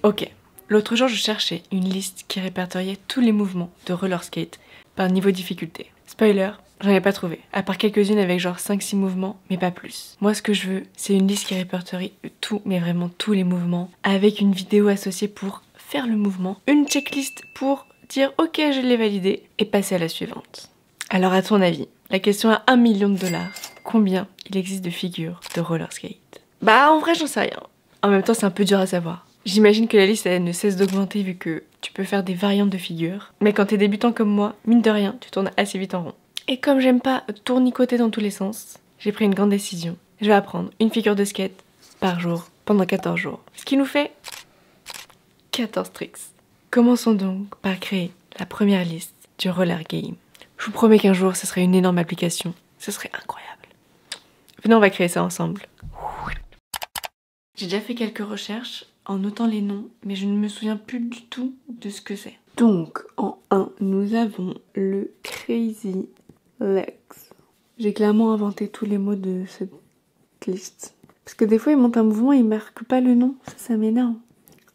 Ok, l'autre jour je cherchais une liste qui répertoriait tous les mouvements de roller skate par niveau difficulté. Spoiler, j'en ai pas trouvé, à part quelques-unes avec genre 5-6 mouvements, mais pas plus. Moi ce que je veux, c'est une liste qui répertorie tout, mais vraiment tous les mouvements, avec une vidéo associée pour faire le mouvement, une checklist pour dire ok je l'ai validé, et passer à la suivante. Alors à ton avis, la question à $1 million, combien il existe de figures de roller skate? Bah en vrai j'en sais rien. En même temps c'est un peu dur à savoir. J'imagine que la liste elle ne cesse d'augmenter vu que tu peux faire des variantes de figures. Mais quand t'es débutant comme moi, mine de rien, tu tournes assez vite en rond. Et comme j'aime pas tournicoter dans tous les sens, j'ai pris une grande décision. Je vais apprendre une figure de skate par jour pendant 14 jours. Ce qui nous fait 14 tricks. Commençons donc par créer la première liste du roller game. Je vous promets qu'un jour ce serait une énorme application. Ce serait incroyable. Venez, on va créer ça ensemble. J'ai déjà fait quelques recherches en notant les noms, mais je ne me souviens plus du tout de ce que c'est. Donc, en 1, nous avons le Crazy Legs. J'ai clairement inventé tous les mots de cette liste. Parce que des fois, il monte un mouvement et il marque pas le nom. Ça m'énerve.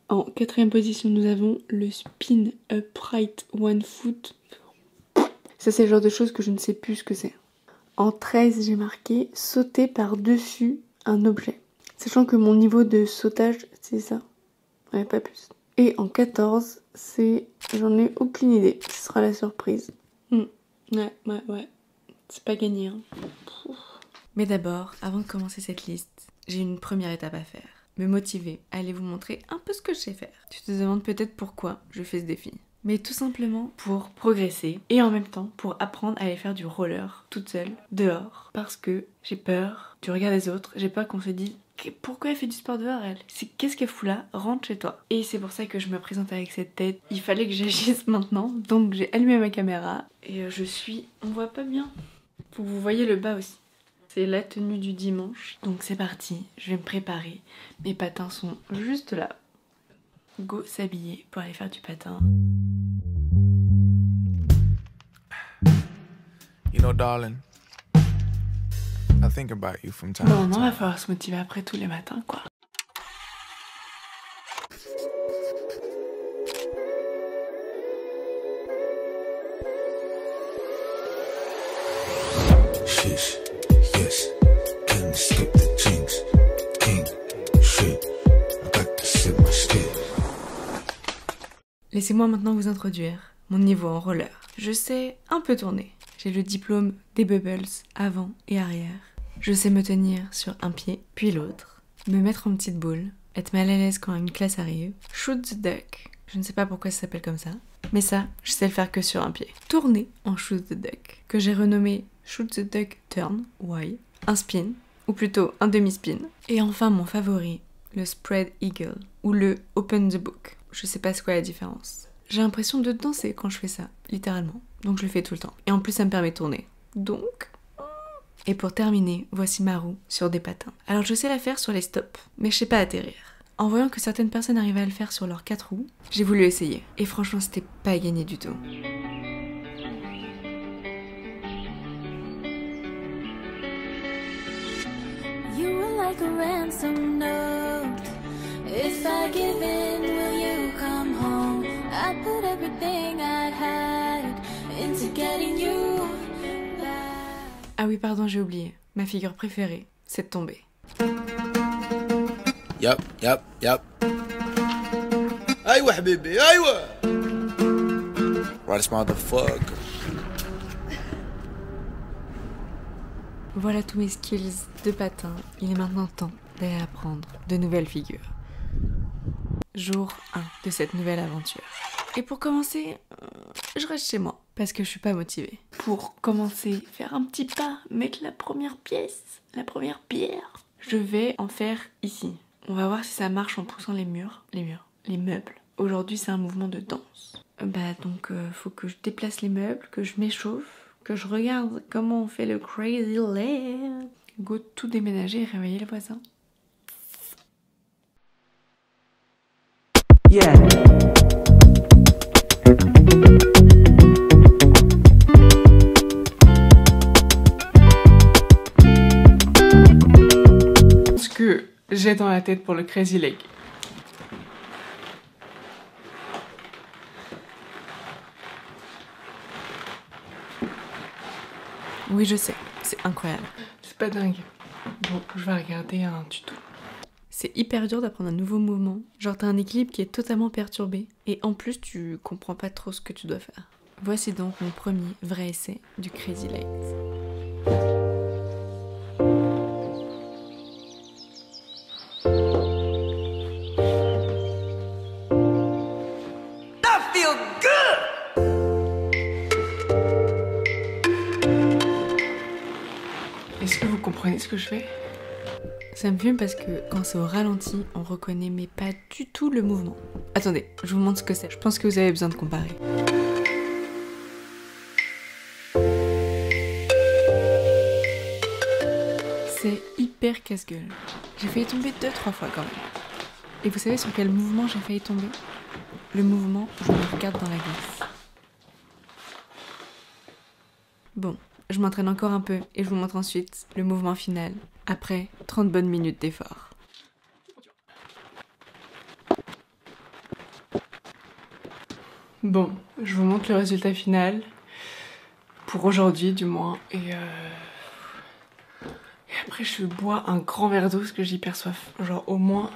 En 4e position, nous avons le Spin Upright One Foot. Ça, c'est le genre de choses que je ne sais plus ce que c'est. En 13, j'ai marqué sauter par-dessus un objet. Sachant que mon niveau de sautage, c'est ça. Ouais, pas plus. Et en 14, c'est... J'en ai aucune idée. Ce sera la surprise. Ouais. C'est pas gagné, hein. Mais d'abord, avant de commencer cette liste, j'ai une première étape à faire. Me motiver à aller vous montrer un peu ce que je sais faire. Tu te demandes peut-être pourquoi je fais ce défi. Mais tout simplement pour progresser et en même temps pour apprendre à aller faire du roller toute seule, dehors. Parce que j'ai peur du regard des autres, j'ai peur qu'on se dise pourquoi elle fait du sport dehors elle? Qu'est-ce qu'elle fout là? Rentre chez toi. Et c'est pour ça que je me présente avec cette tête. Il fallait que j'agisse maintenant, donc j'ai allumé ma caméra et je suis... On voit pas bien. Faut que vous voyez le bas aussi. C'est la tenue du dimanche. Donc c'est parti, je vais me préparer. Mes patins sont juste là. Go s'habiller pour aller faire du patin. You know, darling, I think about you from time to time. Non, va falloir se motiver après tous les matins, quoi. Shish, yes, can skip the jinx. King, shit, I got to sip my stick. Laissez-moi maintenant vous introduire mon niveau en roller. Je sais un peu tourner. J'ai le diplôme des bubbles avant et arrière. Je sais me tenir sur un pied, puis l'autre. Me mettre en petite boule. Être mal à l'aise quand une classe arrive. Shoot the duck. Je ne sais pas pourquoi ça s'appelle comme ça. Mais ça, je sais le faire que sur un pied. Tourner en shoot the duck. Que j'ai renommé shoot the duck turn. Why? Un spin. Ou plutôt un demi-spin. Et enfin mon favori, le spread eagle. Ou le open the book. Je sais pas c'est quoi la différence. J'ai l'impression de danser quand je fais ça, littéralement. Donc je le fais tout le temps. Et en plus ça me permet de tourner. Donc... Et pour terminer, voici ma roue sur des patins. Alors je sais la faire sur les stops, mais je sais pas atterrir. En voyant que certaines personnes arrivaient à le faire sur leurs 4 roues, j'ai voulu essayer. Et franchement c'était pas gagné du tout. You were like a ransom note. If I give in, will you come home? I put everything I had into getting you back. Ah oui, pardon, j'ai oublié. Ma figure préférée, c'est de tomber. Yup. Aïwa, habibi, aïwa. Right, motherfucker. Voilà tous mes skills de patin. Il est maintenant temps d'aller apprendre de nouvelles figures. Jour 1 de cette nouvelle aventure. Et pour commencer, je reste chez moi parce que je suis pas motivée. Pour commencer, faire un petit pas, mettre la première pièce, la première pierre. Je vais en faire ici. On va voir si ça marche en poussant les meubles. Aujourd'hui, c'est un mouvement de danse. Donc, faut que je déplace les meubles, que je m'échauffe, que je regarde comment on fait le crazy leg. Go tout déménager et réveiller les voisins. Yeah. Ce que j'ai dans la tête pour le crazy leg. Oui, je sais, c'est incroyable. C'est pas dingue. Bon, je vais regarder un tuto. C'est hyper dur d'apprendre un nouveau mouvement. Genre t'as un équilibre qui est totalement perturbé et en plus tu comprends pas trop ce que tu dois faire. Voici donc mon premier vrai essai du Crazy Legs. Est-ce que vous comprenez ce que je fais? Ça me fume parce que quand c'est au ralenti, on reconnaît mais pas du tout le mouvement. Attendez, je vous montre ce que c'est. Je pense que vous avez besoin de comparer. C'est hyper casse-gueule. J'ai failli tomber 2-3 fois quand même. Et vous savez sur quel mouvement j'ai failli tomber? Le mouvement où je me regarde dans la glace. Bon, je m'entraîne encore un peu et je vous montre ensuite le mouvement final, après 30 bonnes minutes d'effort. Bon, je vous montre le résultat final, pour aujourd'hui du moins, et après je bois un grand verre d'eau parce que j'y perds soif, genre au moins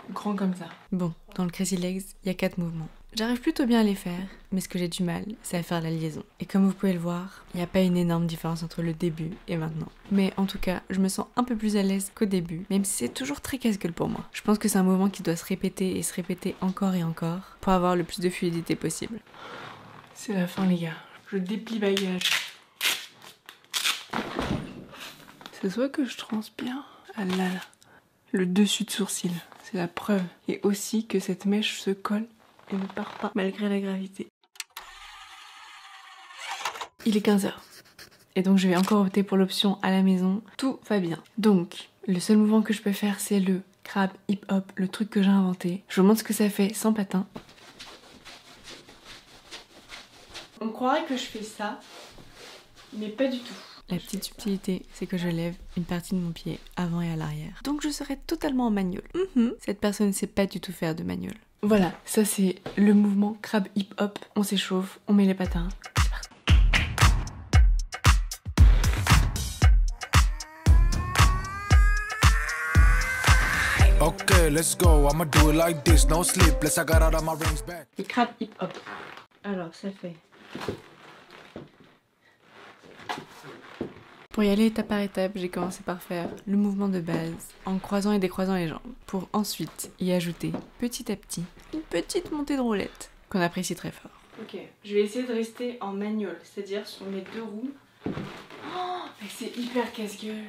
grand comme ça. Bon, dans le Crazy Legs, il y a 4 mouvements. J'arrive plutôt bien à les faire, mais ce que j'ai du mal, c'est à faire la liaison. Et comme vous pouvez le voir, il n'y a pas une énorme différence entre le début et maintenant. Mais en tout cas, je me sens un peu plus à l'aise qu'au début, même si c'est toujours très casse-gueule pour moi. Je pense que c'est un mouvement qui doit se répéter et se répéter encore et encore pour avoir le plus de fluidité possible. C'est la fin les gars, je déplie bagage. C'est soit que je transpire, ah là là, le dessus de sourcil, c'est la preuve. Et aussi que cette mèche se colle et ne part pas malgré la gravité. Il est 15h. Et donc je vais encore opter pour l'option à la maison. Tout va bien. Donc, le seul mouvement que je peux faire, c'est le crab hip hop, le truc que j'ai inventé. Je vous montre ce que ça fait sans patin. On croirait que je fais ça, mais pas du tout. La petite subtilité, c'est que je lève une partie de mon pied avant et à l'arrière. Donc je serai totalement en magnole. Cette personne ne sait pas du tout faire de magnole. Voilà, ça c'est le mouvement crab hip hop. On s'échauffe, on met les patins. Okay, let's go. I'ma do it like this. No sleepless. I got out of my rings back. Le crab hip hop. Alors ça fait... Pour y aller étape par étape, j'ai commencé par faire le mouvement de base en croisant et décroisant les jambes, pour ensuite y ajouter petit à petit une petite montée de roulette qu'on apprécie très fort. Ok, je vais essayer de rester en manual, c'est-à-dire sur mes 2 roues. Oh, mais c'est hyper casse-gueule.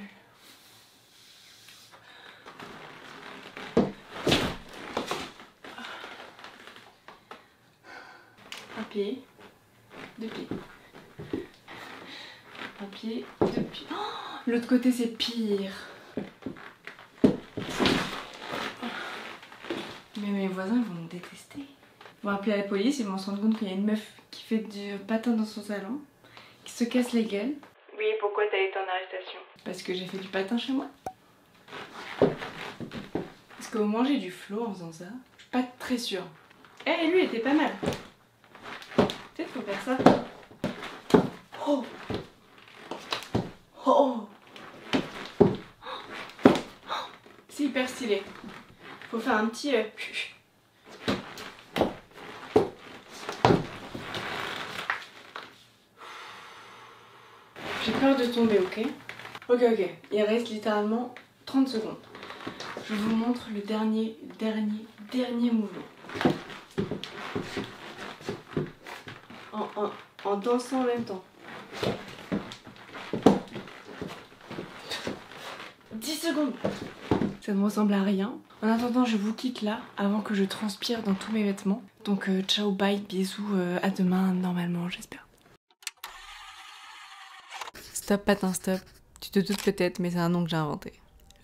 Un pied, 2 pieds. Un pied, 2 pieds. Oh, l'autre côté c'est pire. Mais mes voisins ils vont me détester. Ils vont appeler la police, ils vont se rendre compte qu'il y a une meuf qui fait du patin dans son salon, qui se casse la gueule. Oui, pourquoi t'as été en arrestation? Parce que j'ai fait du patin chez moi. Parce qu'au moins j'ai du flow en faisant ça. Je suis pas très sûre. Eh, lui il était pas mal. Peut-être faut faire ça. Oh! Oh! C'est hyper stylé. Faut faire un petit... J'ai peur de tomber, ok? Ok. Il reste littéralement 30 secondes. Je vous montre le dernier mouvement. En dansant en même temps. 10 secondes. Ça ne me ressemble à rien. En attendant, je vous quitte là avant que je transpire dans tous mes vêtements. Donc ciao, bye, bisous, à demain normalement, j'espère. Stop patin stop. Tu te doutes peut-être, mais c'est un nom que j'ai inventé.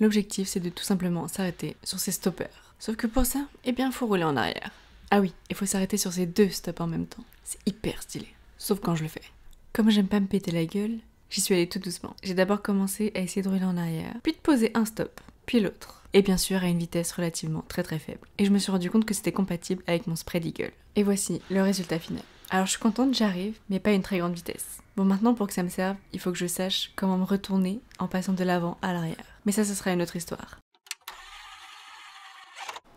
L'objectif, c'est de tout simplement s'arrêter sur ces stoppers. Sauf que pour ça, eh bien, faut rouler en arrière. Ah oui, il faut s'arrêter sur ces 2 stops en même temps. C'est hyper stylé. Sauf quand je le fais. Comme j'aime pas me péter la gueule, j'y suis allée tout doucement. J'ai d'abord commencé à essayer de rouler en arrière, puis de poser un stop, puis l'autre. Et bien sûr à une vitesse relativement très faible. Et je me suis rendu compte que c'était compatible avec mon spread eagle. Et voici le résultat final. Alors je suis contente, j'arrive, mais pas à une très grande vitesse. Bon, maintenant pour que ça me serve, il faut que je sache comment me retourner en passant de l'avant à l'arrière. Mais ça, ce sera une autre histoire.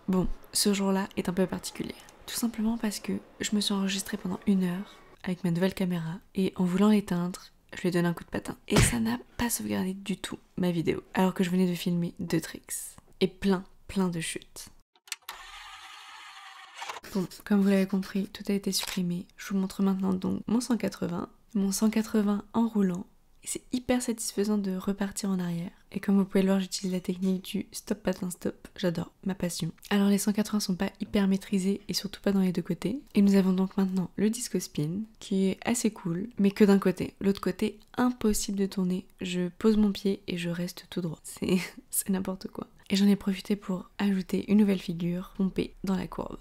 Bon, ce jour-là est un peu particulier. Tout simplement parce que je me suis enregistrée pendant 1 heure avec ma nouvelle caméra et en voulant l'éteindre, je lui ai donné un coup de patin. Et ça n'a pas sauvegardé du tout ma vidéo, alors que je venais de filmer 2 tricks. Et plein de chutes. Bon, comme vous l'avez compris, tout a été supprimé. Je vous montre maintenant donc mon 180. Mon 180 en roulant. Et c'est hyper satisfaisant de repartir en arrière. Et comme vous pouvez le voir, j'utilise la technique du stop patin stop. J'adore, ma passion. Alors les 180 sont pas hyper maîtrisés et surtout pas dans les deux côtés. Et nous avons donc maintenant le disco spin qui est assez cool, mais que d'un côté. L'autre côté, impossible de tourner. Je pose mon pied et je reste tout droit. C'est n'importe quoi. Et j'en ai profité pour ajouter une nouvelle figure pompée dans la courbe.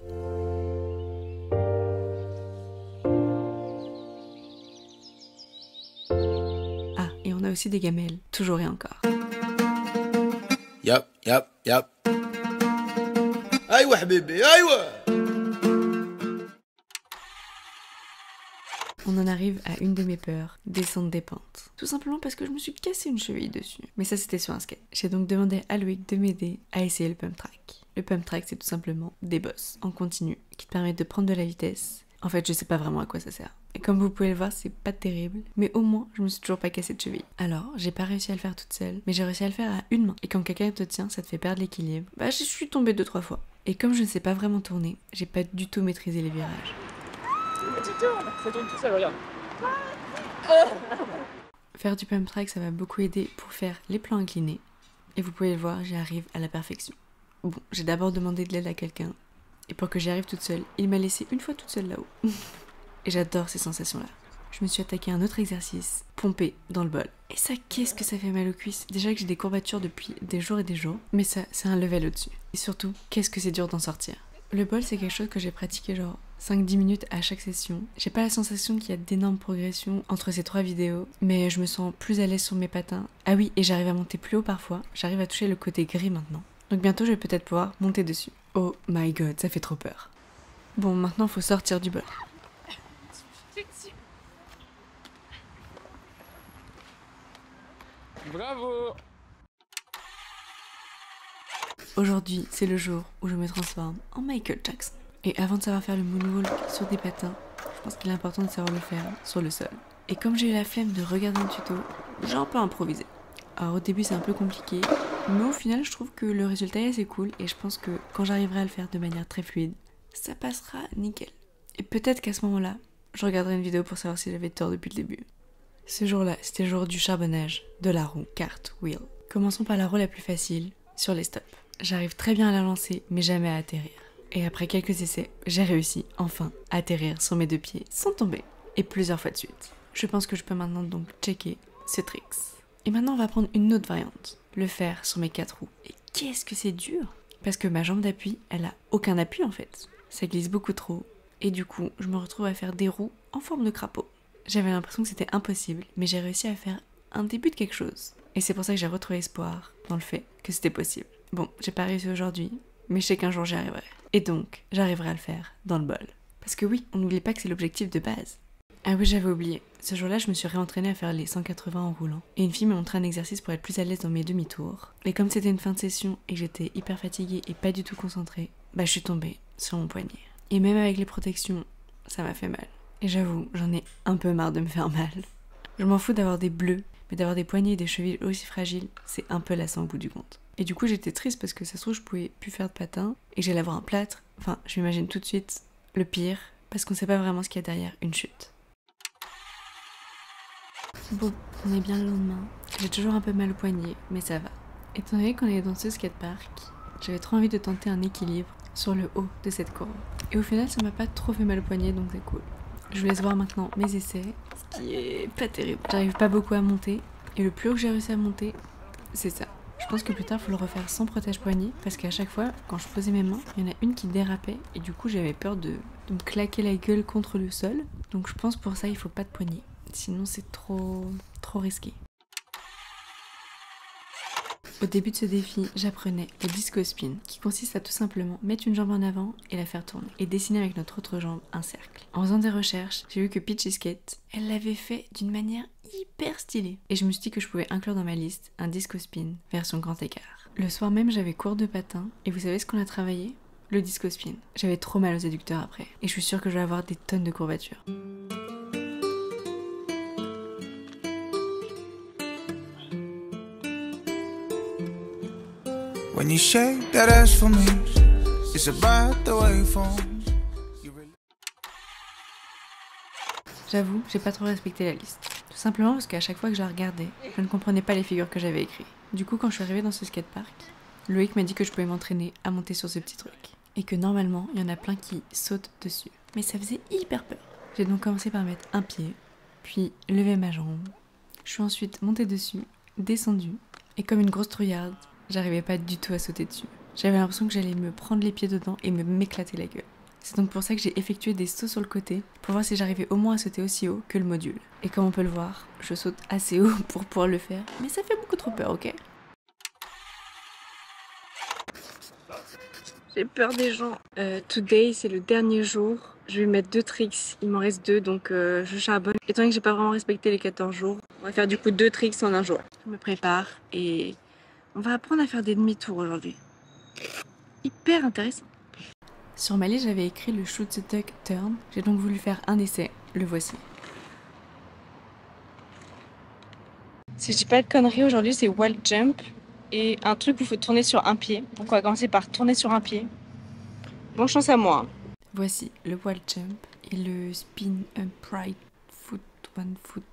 Et on a aussi des gamelles, toujours et encore. Yep. ايوه حبيبي ايوه. On en arrive à une de mes peurs, descendre des pentes. Tout simplement parce que je me suis cassé une cheville dessus. Mais ça c'était sur un skate. J'ai donc demandé à Loïc de m'aider à essayer le pump track. Le pump track c'est tout simplement des bosses en continu qui te permettent de prendre de la vitesse. En fait je sais pas vraiment à quoi ça sert. Et comme vous pouvez le voir, c'est pas terrible, mais au moins, je me suis toujours pas cassé de cheville. Alors, j'ai pas réussi à le faire toute seule, mais j'ai réussi à le faire à une main. Et quand quelqu'un te tient, ça te fait perdre l'équilibre. Bah, je suis tombée 2-3 fois. Et comme je ne sais pas vraiment tourner, j'ai pas du tout maîtrisé les virages. Ça tourne tout seul, regarde. Faire du pump track, ça va beaucoup aider pour faire les plans inclinés. Et vous pouvez le voir, j'y arrive à la perfection. Bon, j'ai d'abord demandé de l'aide à quelqu'un. Et pour que j'y arrive toute seule, il m'a laissé une fois toute seule là-haut. Et j'adore ces sensations-là. Je me suis attaqué à un autre exercice, pomper dans le bol. Et ça, qu'est-ce que ça fait mal aux cuisses. Déjà que j'ai des courbatures depuis des jours et des jours, mais ça, c'est un level au-dessus. Et surtout, qu'est-ce que c'est dur d'en sortir. Le bol, c'est quelque chose que j'ai pratiqué genre 5-10 minutes à chaque session. J'ai pas la sensation qu'il y a d'énormes progressions entre ces 3 vidéos, mais je me sens plus à l'aise sur mes patins. Ah oui, et j'arrive à monter plus haut parfois. J'arrive à toucher le côté gris maintenant. Donc bientôt, je vais peut-être pouvoir monter dessus. Oh my god, ça fait trop peur. Bon, maintenant, faut sortir du bol. Bravo! Aujourd'hui, c'est le jour où je me transforme en Michael Jackson. Et avant de savoir faire le moonwalk sur des patins, je pense qu'il est important de savoir le faire sur le sol. Et comme j'ai eu la flemme de regarder un tuto, j'ai un peu improvisé. Alors au début c'est un peu compliqué, mais au final je trouve que le résultat est assez cool et je pense que quand j'arriverai à le faire de manière très fluide, ça passera nickel. Et peut-être qu'à ce moment-là, je regarderai une vidéo pour savoir si j'avais tort depuis le début. Ce jour-là, c'était le jour du charbonnage de la roue cartwheel. Commençons par la roue la plus facile, sur les stops. J'arrive très bien à la lancer, mais jamais à atterrir. Et après quelques essais, j'ai réussi, enfin, à atterrir sur mes 2 pieds, sans tomber, et plusieurs fois de suite. Je pense que je peux maintenant donc checker ce tricks. Et maintenant, on va prendre une autre variante, le faire sur mes 4 roues. Et qu'est-ce que c'est dur! Parce que ma jambe d'appui, elle a aucun appui en fait. Ça glisse beaucoup trop, et du coup, je me retrouve à faire des roues en forme de crapaud. J'avais l'impression que c'était impossible, mais j'ai réussi à faire un début de quelque chose. Et c'est pour ça que j'ai retrouvé espoir dans le fait que c'était possible. Bon, j'ai pas réussi aujourd'hui, mais je sais qu'un jour j'y arriverai. Et donc, j'arriverai à le faire dans le bol. Parce que oui, on n'oublie pas que c'est l'objectif de base. Ah oui, j'avais oublié. Ce jour-là, je me suis réentraînée à faire les 180 en roulant. Et une fille m'a montré un exercice pour être plus à l'aise dans mes demi-tours. Et comme c'était une fin de session et que j'étais hyper fatiguée et pas du tout concentrée, bah je suis tombée sur mon poignet. Et même avec les protections, ça m'a fait mal. Et j'avoue, j'en ai un peu marre de me faire mal. Je m'en fous d'avoir des bleus, mais d'avoir des poignets et des chevilles aussi fragiles, c'est un peu lassant au bout du compte. Et du coup, j'étais triste parce que ça se trouve, je pouvais plus faire de patin et j'allais avoir un plâtre. Enfin, je m'imagine tout de suite le pire, parce qu'on sait pas vraiment ce qu'il y a derrière une chute. Bon, on est bien le lendemain. J'ai toujours un peu mal au poignet, mais ça va. Étant donné qu'on est dans ce skatepark, j'avais trop envie de tenter un équilibre sur le haut de cette courbe. Et au final, ça m'a pas trop fait mal au poignet, donc c'est cool. Je vous laisse voir maintenant mes essais, ce qui est pas terrible. J'arrive pas beaucoup à monter, et le plus haut que j'ai réussi à monter, c'est ça. Je pense que plus tard, il faut le refaire sans protège-poignet, parce qu'à chaque fois, quand je posais mes mains, il y en a une qui dérapait, et du coup, j'avais peur de me claquer la gueule contre le sol. Donc je pense pour ça, il faut pas de poignet. Sinon, c'est trop risqué. Au début de ce défi, j'apprenais le disco spin, qui consiste à tout simplement mettre une jambe en avant et la faire tourner, et dessiner avec notre autre jambe un cercle. En faisant des recherches, j'ai vu que Peachy Skate, elle l'avait fait d'une manière hyper stylée. Et je me suis dit que je pouvais inclure dans ma liste un disco spin version grand écart. Le soir même, j'avais cours de patin, et vous savez ce qu'on a travaillé ? Le disco spin. J'avais trop mal aux adducteurs après, et je suis sûre que je vais avoir des tonnes de courbatures. When you shake that ass for me, it's about the waveform. J'avoue, j'ai pas trop respecté la liste. Tout simplement parce qu'à chaque fois que je la regardais, je ne comprenais pas les figures que j'avais écrites. Du coup, quand je suis arrivée dans ce skatepark, Loïc m'a dit que je pouvais m'entraîner à monter sur ce petit truc. Et que normalement, il y en a plein qui sautent dessus. Mais ça faisait hyper peur. J'ai donc commencé par mettre un pied, puis lever ma jambe. Je suis ensuite montée dessus, descendue, et comme une grosse trouillarde, j'arrivais pas du tout à sauter dessus. J'avais l'impression que j'allais me prendre les pieds dedans et m'éclater la gueule. C'est donc pour ça que j'ai effectué des sauts sur le côté pour voir si j'arrivais au moins à sauter aussi haut que le module. Et comme on peut le voir, je saute assez haut pour pouvoir le faire, mais ça fait beaucoup trop peur, ok ? J'ai peur des gens. Today, c'est le dernier jour. Je vais mettre 2 tricks. Il m'en reste 2, donc je charbonne. Étant donné que j'ai pas vraiment respecté les 14 jours, on va faire du coup 2 tricks en un jour. Je me prépare et on va apprendre à faire des demi-tours aujourd'hui. Hyper intéressant. Sur ma liste, j'avais écrit le shoot the duck turn. J'ai donc voulu faire un essai. Le voici. Si je dis pas de conneries, aujourd'hui c'est wall jump et un truc où il faut tourner sur un pied. Donc on va commencer par tourner sur un pied. Bonne chance à moi. Voici le wall jump et le spin upright foot one foot.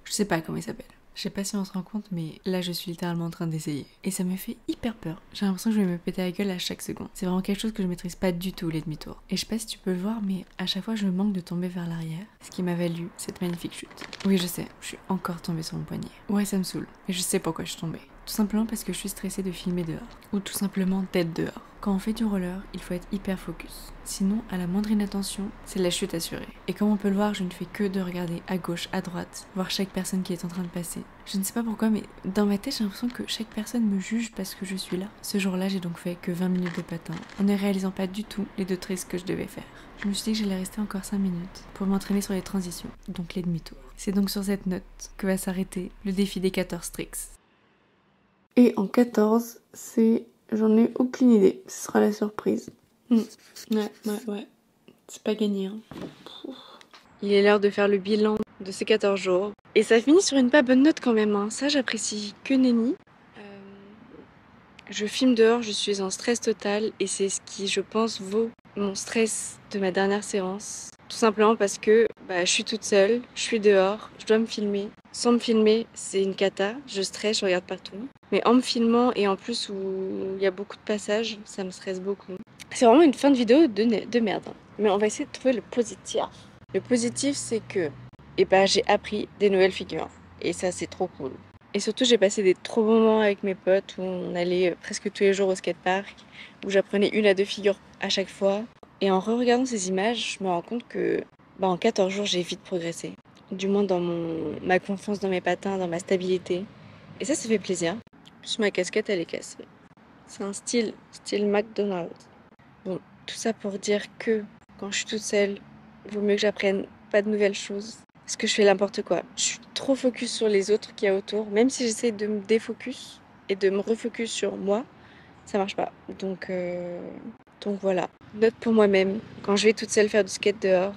Je sais pas comment il s'appelle. Je sais pas si on se rend compte, mais là je suis littéralement en train d'essayer. Et ça me fait hyper peur. J'ai l'impression que je vais me péter la gueule à chaque seconde. C'est vraiment quelque chose que je maîtrise pas du tout, les demi-tours. Et je sais pas si tu peux le voir, mais à chaque fois je manque de tomber vers l'arrière. Ce qui m'a valu cette magnifique chute. Oui, je sais, je suis encore tombée sur mon poignet. Ouais, ça me saoule. Et je sais pourquoi je suis tombée. Tout simplement parce que je suis stressée de filmer dehors. Ou tout simplement d'être dehors. Quand on fait du roller, il faut être hyper focus. Sinon, à la moindre inattention, c'est la chute assurée. Et comme on peut le voir, je ne fais que de regarder à gauche, à droite, voir chaque personne qui est en train de passer. Je ne sais pas pourquoi, mais dans ma tête, j'ai l'impression que chaque personne me juge parce que je suis là. Ce jour-là, j'ai donc fait que 20 minutes de patin, en ne réalisant pas du tout les 2 tricks que je devais faire. Je me suis dit que j'allais rester encore 5 minutes pour m'entraîner sur les transitions, donc les demi-tours. C'est donc sur cette note que va s'arrêter le défi des 14 tricks. Et en 14, j'en ai aucune idée. Ce sera la surprise. Ouais. C'est pas gagné. Hein. Il est l'heure de faire le bilan de ces 14 jours. Et ça finit sur une pas bonne note quand même. Hein. Ça, j'apprécie que nenni. Je filme dehors, je suis en stress total. Et c'est ce qui, je pense, vaut mon stress de ma dernière séance. Tout simplement parce que je suis toute seule, je suis dehors, je dois me filmer. Sans me filmer, c'est une cata. Je stresse, je regarde partout. Mais en me filmant et en plus où il y a beaucoup de passages, ça me stresse beaucoup. C'est vraiment une fin de vidéo de merde. Hein. Mais on va essayer de trouver le positif. Le positif, c'est que j'ai appris des nouvelles figures. Et ça, c'est trop cool. Et surtout, j'ai passé des trop bons moments avec mes potes où on allait presque tous les jours au skatepark, où j'apprenais 1 à 2 figures à chaque fois. Et en re-regardant ces images, je me rends compte que en 14 jours, j'ai vite progressé. Du moins dans ma confiance dans mes patins, dans ma stabilité. Et ça fait plaisir. En plus, ma casquette, elle est cassée. C'est un style McDonald's. Bon, tout ça pour dire que quand je suis toute seule, il vaut mieux que j'apprenne pas de nouvelles choses. Parce que je fais n'importe quoi. Je suis trop focus sur les autres qu'il y a autour. Même si j'essaie de me défocus et de me refocus sur moi, ça marche pas. Donc voilà. Note pour moi-même, quand je vais toute seule faire du skate dehors,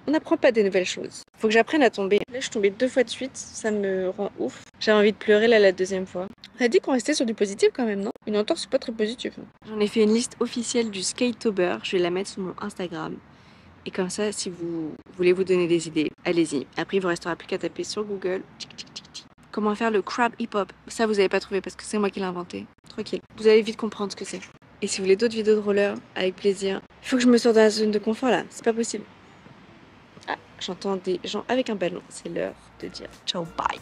on n'apprend pas des nouvelles choses. Faut que j'apprenne à tomber. Là, je suis tombée 2 fois de suite, ça me rend ouf. J'avais envie de pleurer là la 2e fois. On a dit qu'on restait sur du positif quand même, non ? Une entorse, c'est pas très positif. J'en ai fait une liste officielle du Skatetober, je vais la mettre sur mon Instagram. Et comme ça, si vous voulez vous donner des idées, allez-y. Après, il vous restera plus qu'à taper sur Google. Comment faire le crab hip-hop. Ça, vous n'avez pas trouvé parce que c'est moi qui l'ai inventé. Tranquille. Vous allez vite comprendre ce que c'est. Et si vous voulez d'autres vidéos de roller, avec plaisir. Il faut que je me sorte de la zone de confort là. C'est pas possible. Ah, j'entends des gens avec un ballon. C'est l'heure de dire ciao, bye.